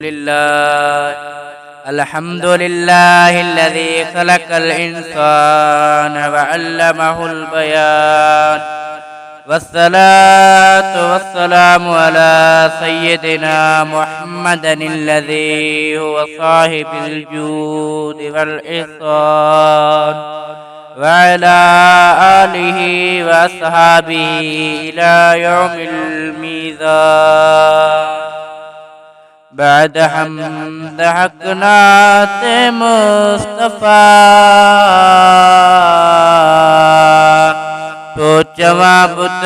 لله الحمد لله الذي خلق الإنسان وعلمه البيان والصلاة والسلام على سيدنا محمد الذي هو صاحب الجود والإحسان وعلى آله وأصحابه إلى يوم الميزان بعد حمد حقنات مصطفى تو جوابت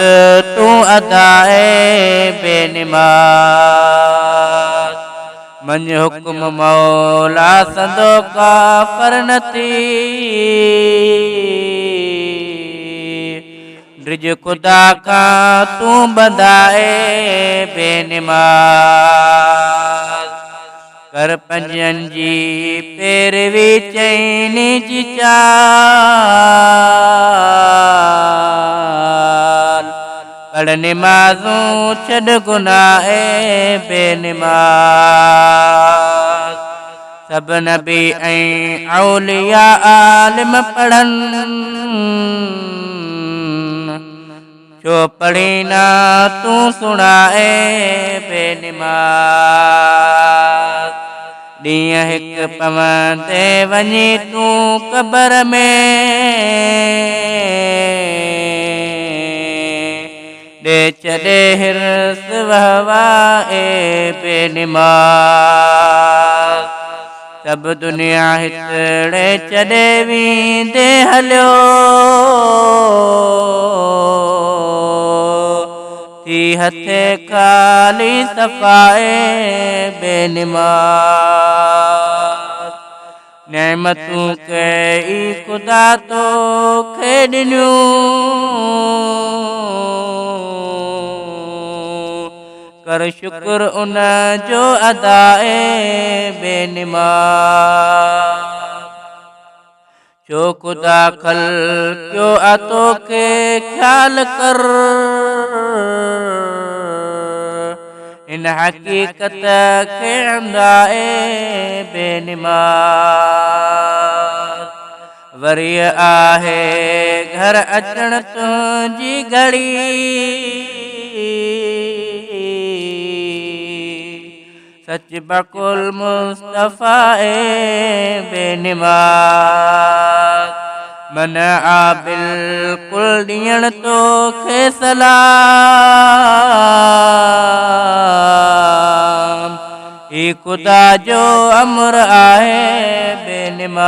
تو ادائے بے نماز من حکم مولا سندو کا فرنتی ड्रिज खुदा का तू बंदाए बेनिमाज कर पंजन जी पैरवी चैनी जी चाल पढ़ निमाज़ूं छॾ गुनाहे बेनिमाज सब नबी ऐं औलिया आलिम पढ़नि जो पढ़ी ना तू सुणाए बेनिमाज ॾींहुं हिकु पवंदे वञी तूं क़बर में ॾे छॾे हिर्स वहवाए बेनिमाज सभु दुनिया हितड़े छॾे वेंदे हलियो थी हथे खाली सफ़ाए बेनिमाज नेमतूं कई खुदा तोखे ॾिनियूं कर शुक्र उन जो अदाए बेनिमाज जो खुदा खल्क़ियो आ तोखे ख्याल कर इन हकीकत खे अंदाए बेनिमाज वरी आहे घर अचण तुंहिंजी घड़ी सच बकुल मुस्तफ़ा बेनिमाज मन आ बिल्कुल ॾियण तोखे सलाम ही खुदा जो अमर आहे बेनिमाज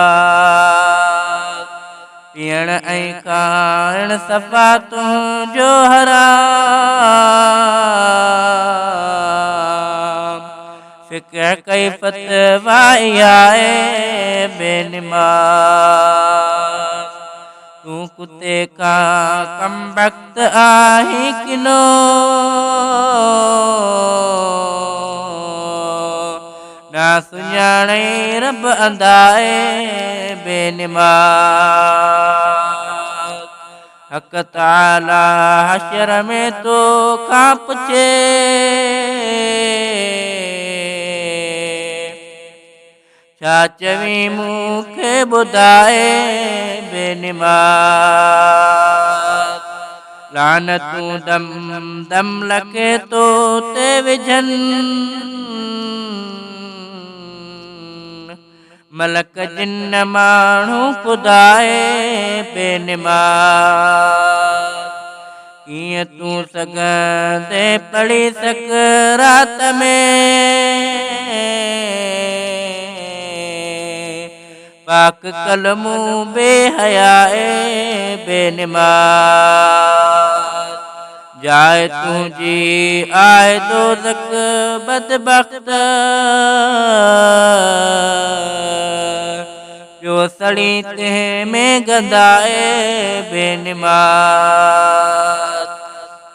पीअण ऐं खाइण सफ़ा तुंहिंजो हराम फिक्र कई फतवाई आए बेनिमाज तू कुत्ते का कम वक्त आही किनो ना सुञाणे रब अंदाए बेनिमाज हक़ ताला हशर में तो खां पुछे छा चवी मूंखे ॿुधाए बेनिमाज लानतूं दम दम लखे तो ते विझनि मलक जिन माण्हू खुदाए बेनिमाज कीअं तूं सघंदे पढ़ी सकरात में पाक कलमूं बेहयाए बेनिमाज जाए तुंहिंजी आए दोज़ख बदबख्त जो सड़ी तंहिं में गंदाए बेनिमाज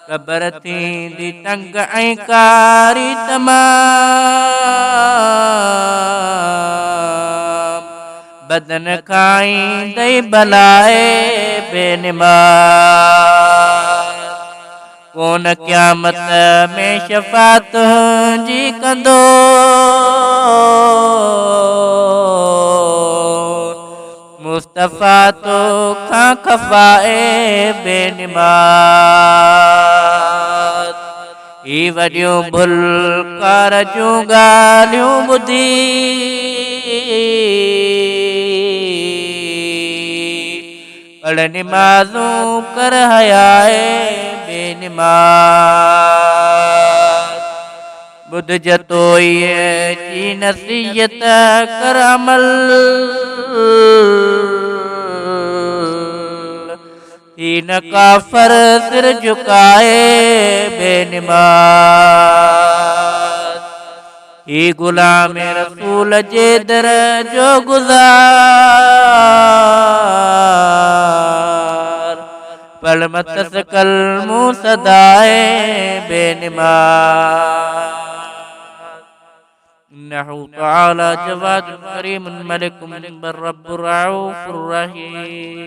क़बर थींदी तंग ऐं कारी तमाम बदन खाईंदई भलाए बेनिमाज कोन क़यामत में शफ़ाअत जी कंदो मुस्तफ़ा तो खां खफ़ाए बेनिमात ही वॾियूं भुल कार जूं ॻाल्हियूं ॿुधी पढ़ निमाज़ूं कर हयाए बेनिमात बुध जतोई जी नसीहत कर अमल तीन काफर सिर झुकाए बेनिमात ही गुलाम रसूल जे दर जो गुज़ार पल मतस कल मुँह सदाए बेनिमात नहु तआला जवाद करीम मलिक रब्बुर रऊफुर रहीम।